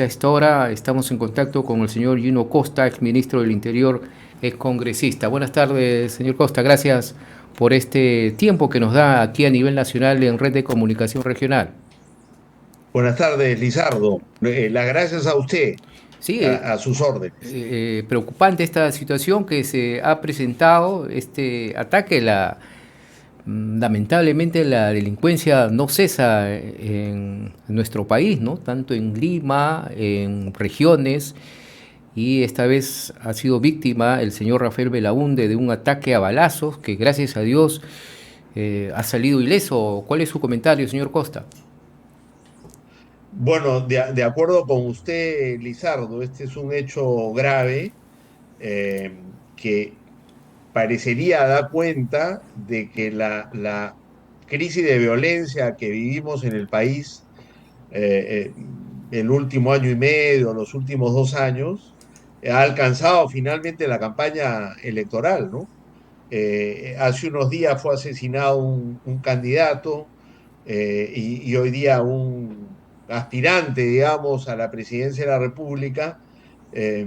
A esta hora estamos en contacto con el señor Gino Costa, ex ministro del Interior, ex congresista. Buenas tardes, señor Costa. Gracias por este tiempo que nos da aquí a nivel nacional en Red de Comunicación Regional. Buenas tardes, Lizardo. Las gracias a usted, Sí, a sus órdenes. preocupante esta situación que se ha presentado, este ataque. Lamentablemente la delincuencia no cesa en nuestro país, ¿no? Tanto en Lima, en regiones, y esta vez ha sido víctima el señor Rafael Belaúnde de un ataque a balazos que gracias a Dios ha salido ileso. ¿Cuál es su comentario, señor Costa? Bueno, de acuerdo con usted, Lizardo, este es un hecho grave que parecería dar cuenta de que la crisis de violencia que vivimos en el país el último año y medio, los últimos 2 años, ha alcanzado finalmente la campaña electoral, ¿no? Hace unos días fue asesinado un candidato y hoy día un aspirante, digamos, a la presidencia de la República, eh,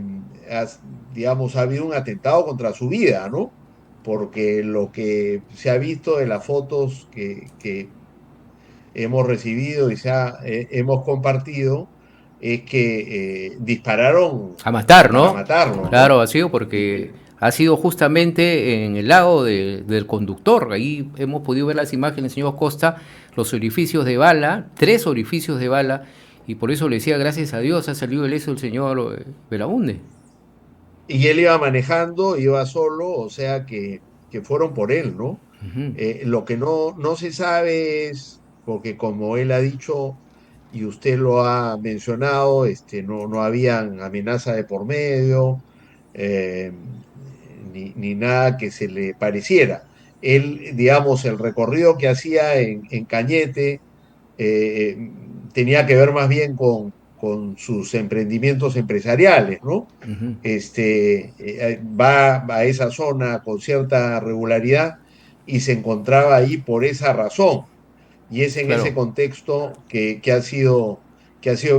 digamos, ha habido un atentado contra su vida, ¿no? Porque lo que se ha visto de las fotos que hemos recibido y hemos compartido es que dispararon A matar, para ¿no? matarlo, ¿no? Claro, ha sido porque ha sido justamente en el lado del conductor. Ahí hemos podido ver las imágenes, señor Costa, los orificios de bala, 3 orificios de bala, y por eso le decía, gracias a Dios ha salido ileso el señor Belaúnde. Y él iba manejando, iba solo, o sea que fueron por él, ¿no? Lo que no se sabe es, porque como él ha dicho y usted lo ha mencionado, no habían amenaza de por medio, eh, ni nada que se le pareciera. Él, digamos, el recorrido que hacía en Cañete eh, tenía que ver más bien con sus emprendimientos empresariales, ¿no? Va a esa zona con cierta regularidad y se encontraba ahí por esa razón. Y es en ese Claro. contexto que ha sido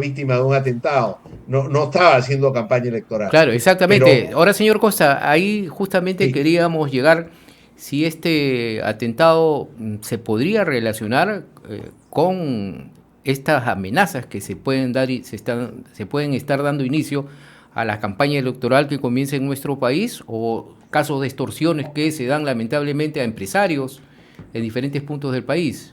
víctima de un atentado. No estaba haciendo campaña electoral. Claro, exactamente. Pero Ahora, señor Costa, ahí justamente sí, queríamos llegar si este atentado se podría relacionar con estas amenazas que se pueden dar y se pueden estar dando inicio a la campaña electoral que comienza en nuestro país, o casos de extorsiones que se dan lamentablemente a empresarios en diferentes puntos del país.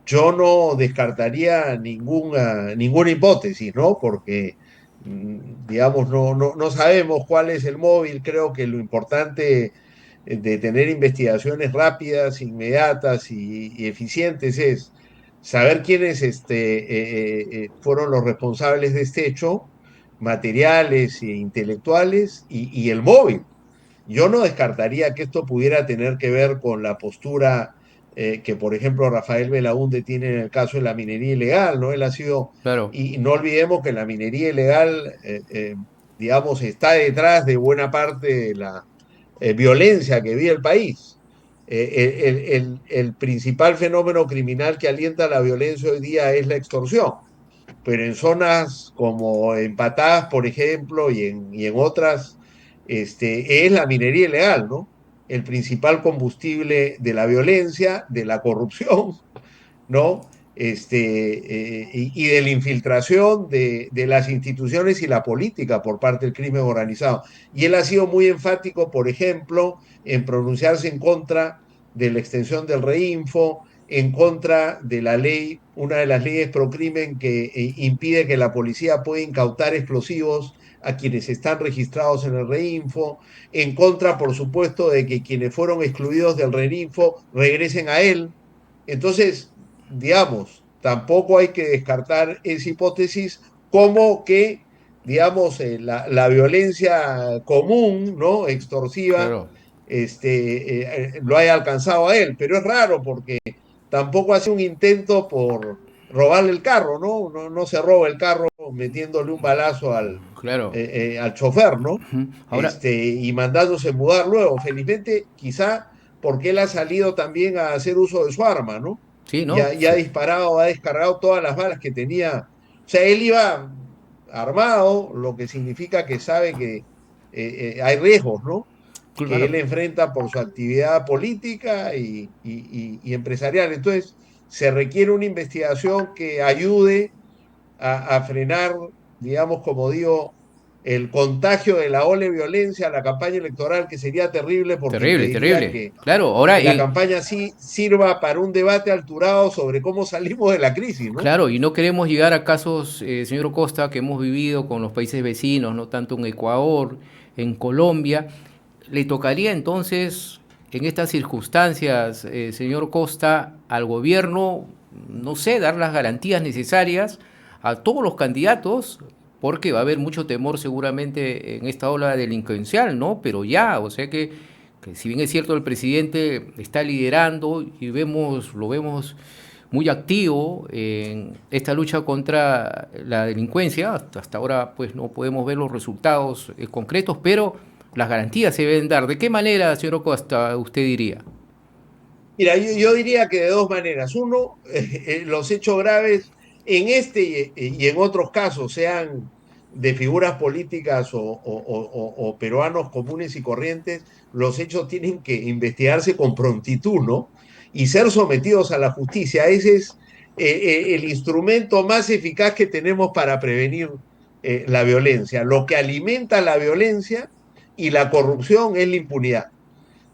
yo no descartaría ninguna hipótesis, ¿no? Porque, digamos, no sabemos cuál es el móvil. Creo que lo importante de tener investigaciones rápidas, inmediatas y eficientes es saber quiénes fueron los responsables de este hecho, materiales e intelectuales, y el móvil. Yo no descartaría que esto pudiera tener que ver con la postura que, por ejemplo, Rafael Belaúnde tiene en el caso de la minería ilegal, ¿no? Él ha sido, Claro, y no olvidemos que la minería ilegal, digamos, está detrás de buena parte de la violencia que vive el país. El principal fenómeno criminal que alienta la violencia hoy día es la extorsión, pero en zonas como en Patás, por ejemplo, y en otras, es la minería ilegal, ¿no? El principal combustible de la violencia, de la corrupción, ¿no? Y de la infiltración de las instituciones y la política por parte del crimen organizado. Y él ha sido muy enfático, por ejemplo, en pronunciarse en contra de la extensión del reinfo, en contra de la ley, una de las leyes pro crimen que impide que la policía pueda incautar explosivos a quienes están registrados en el reinfo, en contra, por supuesto, de que quienes fueron excluidos del reinfo regresen a él. Entonces, digamos, tampoco hay que descartar esa hipótesis como que, digamos, la violencia común, ¿no? Extorsiva, claro. lo haya alcanzado a él. Pero es raro porque tampoco hace un intento por robarle el carro, ¿no? No se roba el carro metiéndole un balazo Claro. al chofer, ¿no? Ahora, Y mandándose mudar luego. Felizmente, quizá porque él ha salido también a hacer uso de su arma, ¿no? sí, Y ¿no? ha disparado, ha descargado todas las balas que tenía. O sea, él iba, armado, lo que significa que sabe que hay riesgos, ¿no? Que Claro, él enfrenta por su actividad política y empresarial. Entonces, se requiere una investigación que ayude a frenar, digamos, como digo, el contagio de la ola de violencia a la campaña electoral, que sería terrible porque terrible, impediría terrible. Claro, ahora, que la campaña sí sirva para un debate alturado sobre cómo salimos de la crisis, ¿no? claro, y no queremos llegar a casos, señor Costa, que hemos vivido con los países vecinos, no tanto en Ecuador, en Colombia. Le tocaría entonces, en estas circunstancias, señor Costa, al gobierno, no sé, dar las garantías necesarias a todos los candidatos, porque va a haber mucho temor seguramente en esta ola delincuencial, ¿no? Pero ya, o sea que si bien es cierto el presidente está liderando y lo vemos muy activo en esta lucha contra la delincuencia. Hasta ahora pues no podemos ver los resultados concretos, pero las garantías se deben dar. ¿De qué manera, señor Costa, usted diría? Mira, yo diría que de dos maneras. Uno, los hechos graves en este y en otros casos, sean de figuras políticas o peruanos comunes y corrientes, los hechos tienen que investigarse con prontitud, ¿no? Y ser sometidos a la justicia. Ese es el instrumento más eficaz que tenemos para prevenir la violencia. Lo que alimenta la violencia y la corrupción es la impunidad.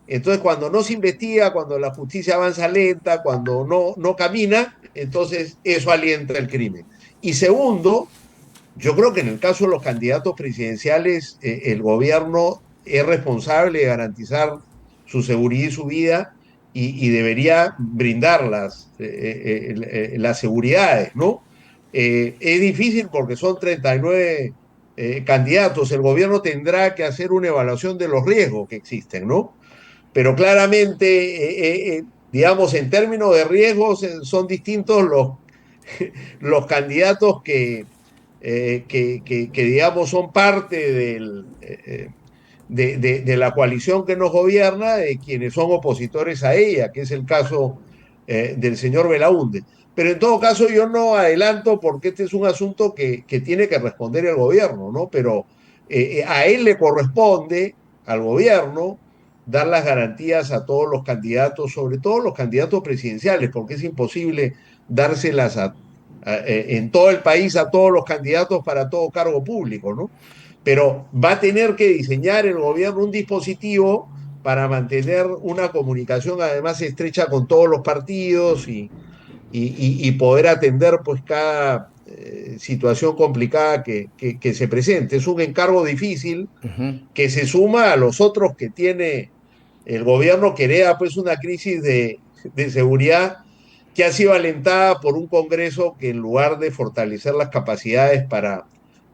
Entonces, cuando no se investiga, cuando la justicia avanza lenta, cuando no camina, entonces eso alienta el crimen. Y segundo, yo creo que en el caso de los candidatos presidenciales, el gobierno es responsable de garantizar su seguridad y su vida y debería brindar las seguridades, ¿no? Es difícil porque son 39 candidatos. El gobierno tendrá que hacer una evaluación de los riesgos que existen, ¿no? Pero claramente, digamos, en términos de riesgos, son distintos los candidatos que, digamos, son parte de la coalición que nos gobierna, de quienes son opositores a ella, que es el caso del señor Belaúnde. Pero en todo caso yo no adelanto porque este es un asunto que tiene que responder el gobierno, ¿no? Pero a él le corresponde, al gobierno, dar las garantías a todos los candidatos, sobre todo los candidatos presidenciales, porque es imposible dárselas en todo el país a todos los candidatos para todo cargo público, ¿no? Pero va a tener que diseñar el gobierno un dispositivo para mantener una comunicación además estrecha con todos los partidos y poder atender pues cada situación complicada que se presente. Es un encargo difícil Uh -huh. que se suma a los otros que tiene el gobierno, que hereda pues una crisis de seguridad que ha sido alentada por un Congreso que en lugar de fortalecer las capacidades para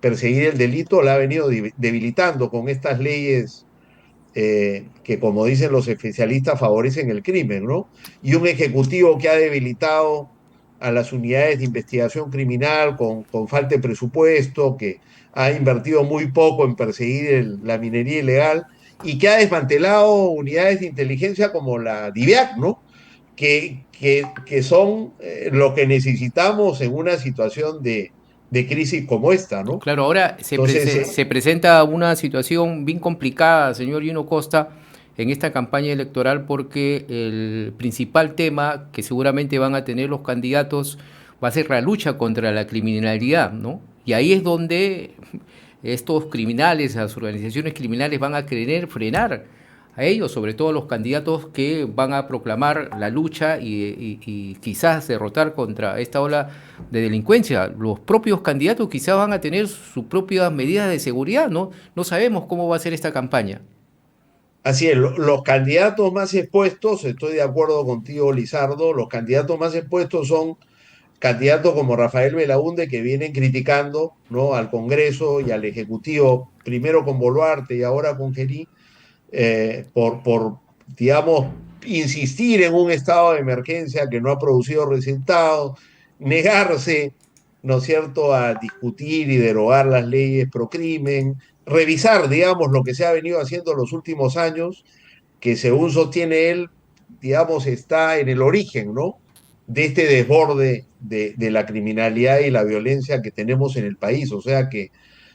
perseguir el delito, la ha venido debilitando con estas leyes que, como dicen los especialistas, favorecen el crimen, ¿no? Y un ejecutivo que ha debilitado a las unidades de investigación criminal con falta de presupuesto, que ha invertido muy poco en perseguir la minería ilegal y que ha desmantelado unidades de inteligencia como la DIVIAC, ¿no? Que son lo que necesitamos en una situación de crisis como esta, ¿no? Claro, ahora Entonces, se presenta una situación bien complicada, señor Gino Costa, en esta campaña electoral porque el principal tema que seguramente van a tener los candidatos va a ser la lucha contra la criminalidad, ¿no? Y ahí es donde estos criminales, las organizaciones criminales van a querer frenar a ellos, sobre todo los candidatos que van a proclamar la lucha y quizás derrotar contra esta ola de delincuencia. Los propios candidatos quizás van a tener sus propias medidas de seguridad, ¿no? No sabemos cómo va a ser esta campaña. así es, los candidatos más expuestos, estoy de acuerdo contigo, Lizardo, los candidatos más expuestos son candidatos como Rafael Belaúnde que vienen criticando, ¿no?, al Congreso y al Ejecutivo, primero con Boluarte y ahora con Geri, digamos, insistir en un estado de emergencia que no ha producido resultados, negarse, ¿no es cierto?, a discutir y derogar las leyes pro crimen, revisar, digamos, lo que se ha venido haciendo en los últimos años, que según sostiene él, digamos, está en el origen, ¿no?, de este desborde de la criminalidad y la violencia que tenemos en el país. O sea que,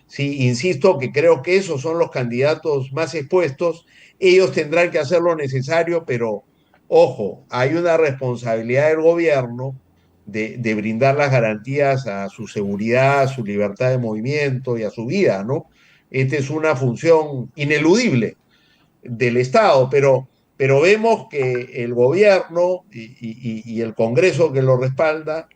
sí, insisto que creo que esos son los candidatos más expuestos. Ellos tendrán que hacer lo necesario, pero ojo, hay una responsabilidad del gobierno de brindar las garantías a su seguridad, a su libertad de movimiento y a su vida, ¿no? Esta es una función ineludible del Estado, pero vemos que el gobierno y el Congreso que lo respalda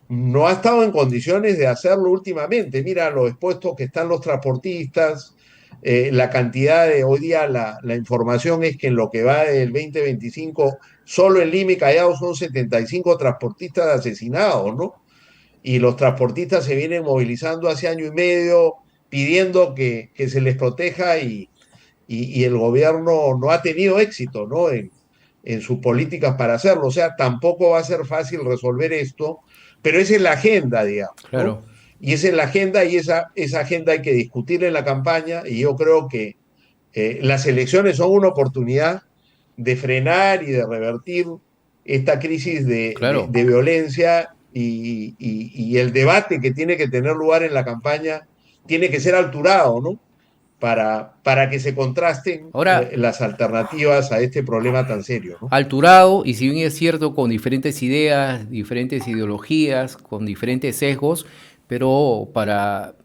no ha estado en condiciones de hacerlo últimamente. Mira lo expuestos que están los transportistas, la cantidad de, hoy día la información es que en lo que va del 2025, solo en Lima y Callao son 75 transportistas asesinados, ¿no? Y los transportistas se vienen movilizando hace año y medio pidiendo que se les proteja y el gobierno no ha tenido éxito, ¿no? En sus políticas para hacerlo. O sea, tampoco va a ser fácil resolver esto, pero esa es la agenda, digamos, ¿no? Claro. Y esa es la agenda y esa agenda hay que discutir en la campaña y yo creo que las elecciones son una oportunidad de frenar y de revertir esta crisis Claro. de violencia y el debate que tiene que tener lugar en la campaña tiene que ser alturado, ¿no? Para que se contrasten Ahora, las alternativas a este problema tan serio, ¿no? alturado, y si bien es cierto, con diferentes ideas, diferentes ideologías, con diferentes sesgos, pero para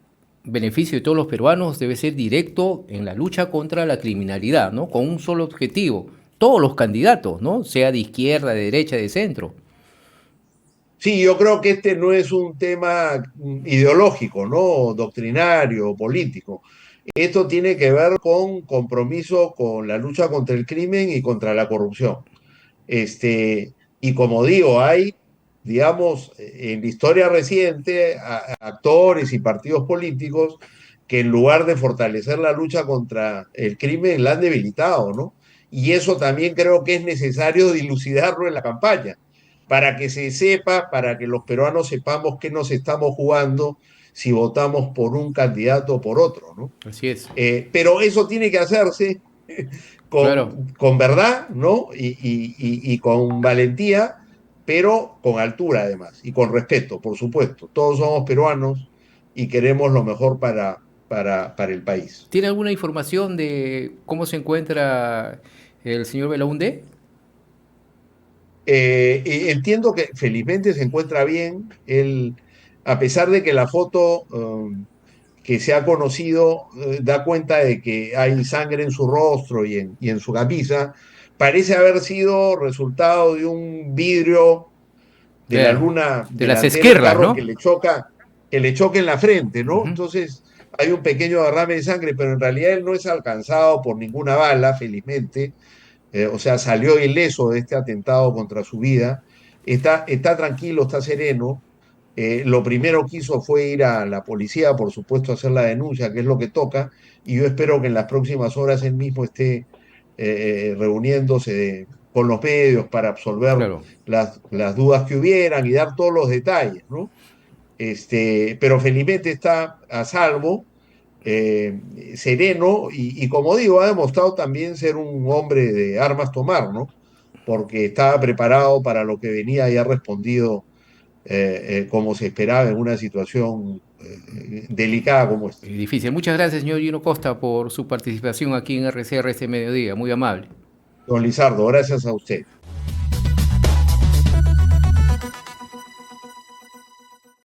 beneficio de todos los peruanos debe ser directo en la lucha contra la criminalidad, ¿no? Con un solo objetivo. Todos los candidatos, ¿no? Sea de izquierda, de derecha, de centro. Sí, yo creo que este no es un tema ideológico, ¿no? Doctrinario, político. Esto tiene que ver con compromiso con la lucha contra el crimen y contra la corrupción. Y como digo, hay, digamos, en la historia reciente, actores y partidos políticos que en lugar de fortalecer la lucha contra el crimen, la han debilitado, ¿no? Y eso también creo que es necesario dilucidarlo en la campaña, para que se sepa, para que los peruanos sepamos qué nos estamos jugando si votamos por un candidato o por otro, ¿no? Así es. Pero eso tiene que hacerse Claro. con verdad, ¿no? Y con valentía, pero con altura además, y con respeto, por supuesto. Todos somos peruanos y queremos lo mejor para el país. ¿Tiene alguna información de cómo se encuentra el señor Belaúnde? Entiendo que felizmente se encuentra bien. Él, a pesar de que la foto que se ha conocido da cuenta de que hay sangre en su rostro y en su camisa, parece haber sido resultado de un vidrio de la Claro. luna De las delantera del esquerras, carro ¿no? que le choca en la frente, ¿no? Ujú. Entonces hay un pequeño derrame de sangre, pero en realidad él no es alcanzado por ninguna bala, felizmente. O sea, salió ileso de este atentado contra su vida. Está tranquilo, está sereno. Lo primero que hizo fue ir a la policía, por supuesto, a hacer la denuncia, que es lo que toca, y yo espero que en las próximas horas él mismo esté reuniéndose con los medios para absolver Claro. las dudas que hubieran y dar todos los detalles, ¿no? Pero felizmente está a salvo, sereno y como digo, ha demostrado también ser un hombre de armas tomar, ¿no? Porque estaba preparado para lo que venía y ha respondido como se esperaba en una situación delicada como esta. Difícil. Muchas gracias, señor Gino Costa, por su participación aquí en RCR este mediodía. Muy amable. Don Lizardo, gracias a usted.